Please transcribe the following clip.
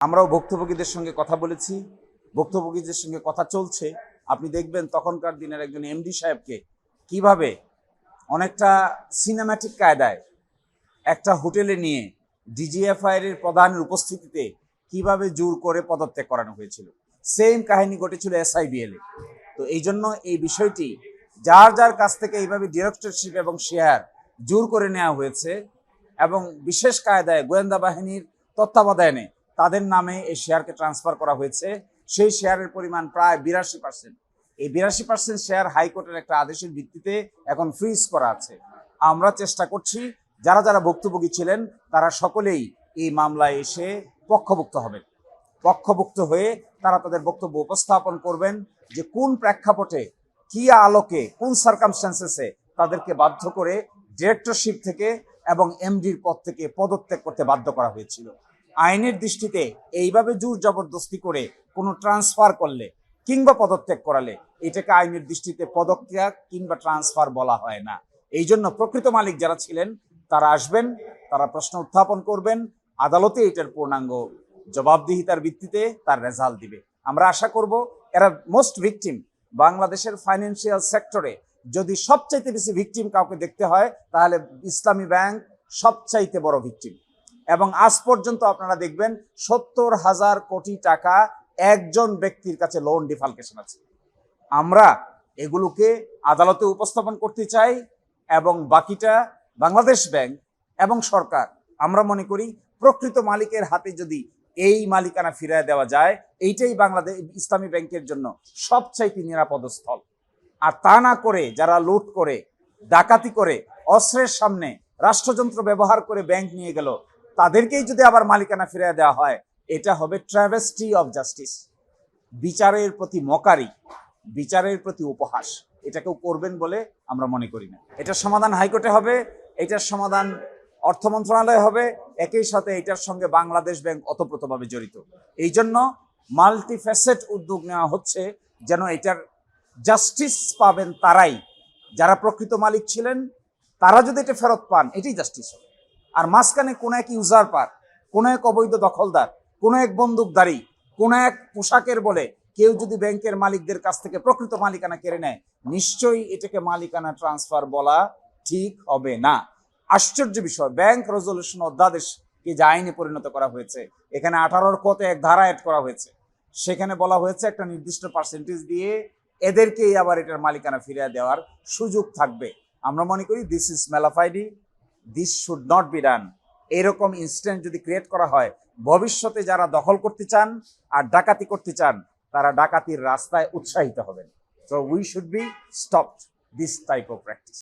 আমরাও ভুক্তভোগীদের সঙ্গে কথা বলেছি, ভুক্তভোগীদের সঙ্গে কথা চলছে। আপনি দেখবেন তখনকার দিনের একজন এমডি সাহেবকে কিভাবে অনেকটা সিনেম্যাটিক কায়দায় একটা হোটেলে নিয়ে ডিজিএফআই এর প্রধানের উপস্থিতিতে কিভাবে জোর করে পদত্যাগ করানো হয়েছিল। সেম কাহিনী ঘটেছিল এসআইবিএল এ। তো এই জন্য এই বিষয়টি যার যার কাছ থেকে এইভাবে ডিরেক্টরশিপ এবং শেয়ার জোর করে নেওয়া হয়েছে এবং বিশেষ কায়দায় গোয়েন্দা বাহিনীর তত্ত্বাবধানে তাদের নামে এই শেয়ারকে ট্রান্সফার করা হয়েছে। সেই শেয়ারের পরিমাণ প্রায় 82%। এই 82% শেয়ার হাইকোর্টের একটা আদেশের ভিত্তিতে এখন ফ্রিজ করা আছে। আমরা চেষ্টা করছি যারা যারা ভুক্তভোগী ছিলেন তারা সকলেই এই মামলায় এসে পক্ষভুক্ত হবেন। পক্ষভুক্ত হয়ে তারা তাদের বক্তব্য উপস্থাপন করবেন যে কোন প্রেক্ষাপটে, কি আলোকে, কোন সার্কামস্ট্যান্সেসে তাদেরকে বাধ্য করে ডিরেক্টরশিপ থেকে এবং এমডির পদ থেকে পদত্যাগ করতে বাধ্য করা হয়েছিল। আইনের দৃষ্টিতে এইভাবে জোর জবরদস্তি করে কোনো ট্রান্সফার করলে কিংবা পদত্যাগ করালে এটাকে আইনের দৃষ্টিতে পদত্যাগ কিংবা ট্রান্সফার বলা হয় না। এই জন্য প্রকৃত মালিক যারা ছিলেন তারা আসবেন, তারা প্রশ্ন উত্থাপন করবেন, আদালতে এটার পূর্ণাঙ্গ জবাবদিহিতার ভিত্তিতে তার রেজাল্ট দিবে। আমরা আশা করব এরা মোস্ট ভিকটিম। বাংলাদেশের ফাইন্যান্সিয়াল সেক্টরে যদি সবচাইতে বেশি ভিকটিম কাউকে দেখতে হয় তাহলে ইসলামী ব্যাংক সবচাইতে বড় ভিকটিম। এবং আজ পর্যন্ত আপনারা দেখবেন 70,000 কোটি টাকা একজন ব্যক্তির কাছে লোন ডিফালকেশন আছে। আমরা এগুলোকে আদালতে উপস্থাপন করতে চাই এবং বাকিটা বাংলাদেশ ব্যাংক এবং সরকার, আমরা মনে করি প্রকৃত মালিকের হাতে যদি এই মালিকানা ফিরিয়ে দেওয়া যায় এইটাই বাংলাদেশ ইসলামী ব্যাংকের জন্য সবচাইতে নিরাপদ স্থল। আর তা না করে যারা লুট করে, ডাকাতি করে, অস্ত্রের সামনে রাষ্ট্রযন্ত্র ব্যবহার করে ব্যাংক নিয়ে গেল, তাদেরকেই যদি আবার মালিকানা ফিরিয়ে দেওয়া হয় এটা হবে ট্র্যাভেস্টি অফ জাস্টিস। বিচারের প্রতি মকারি, বিচারের প্রতি উপহাস। এটা কেউ করবেন বলে আমরা মনে করি না। এটার সমাধান হাইকোর্টে হবে, এটার সমাধান অর্থ মন্ত্রণালয় হবে, একই সাথে এটার সঙ্গে বাংলাদেশ ব্যাংক ওতপ্রোতভাবে জড়িত। এই জন্য মাল্টিফ্যাসেট উদ্যোগ নেওয়া হচ্ছে যেন এটার জাস্টিস পাবেন তারাই, যারা প্রকৃত মালিক ছিলেন। তারা যদি এটা ফেরত পান এটাই জাস্টিস হবে। আর মাঝখানে কোনো এক ইউজার পার, কোনো এক অবৈধ দখলদার, কোনো এক বন্দুকধারী, কোনো এক পোশাকের বলে কেউ যদি ব্যাংকের মালিকদের কাছ থেকে প্রকৃত মালিকানা কেড়ে নেয়, নিশ্চয়ই এটাকে মালিকানা ট্রান্সফার বলা ঠিক হবে না। আশ্চর্য বিষয়, ব্যাংক রেজলিউশন অধ্যাদেশকে যে আইনে পরিণত করা হয়েছে, এখানে 18 কতে এক ধারা অ্যাড করা হয়েছে। সেখানে বলা হয়েছে একটা নির্দিষ্ট পার্সেন্টেজ দিয়ে এদেরকেই আবার এটার মালিকানা ফিরিয়ে দেওয়ার সুযোগ থাকবে। আমরা মনে করি this is malafide, this should not be done. এরকম ইনসিডেন্ট যদি ক্রিয়েট করা হয়, ভবিষ্যতে যারা দখল করতে চান আর ডাকাতি করতে চান তারা ডাকাতির রাস্তায় উৎসাহিত হবেন। So we should be stopped this type of practice.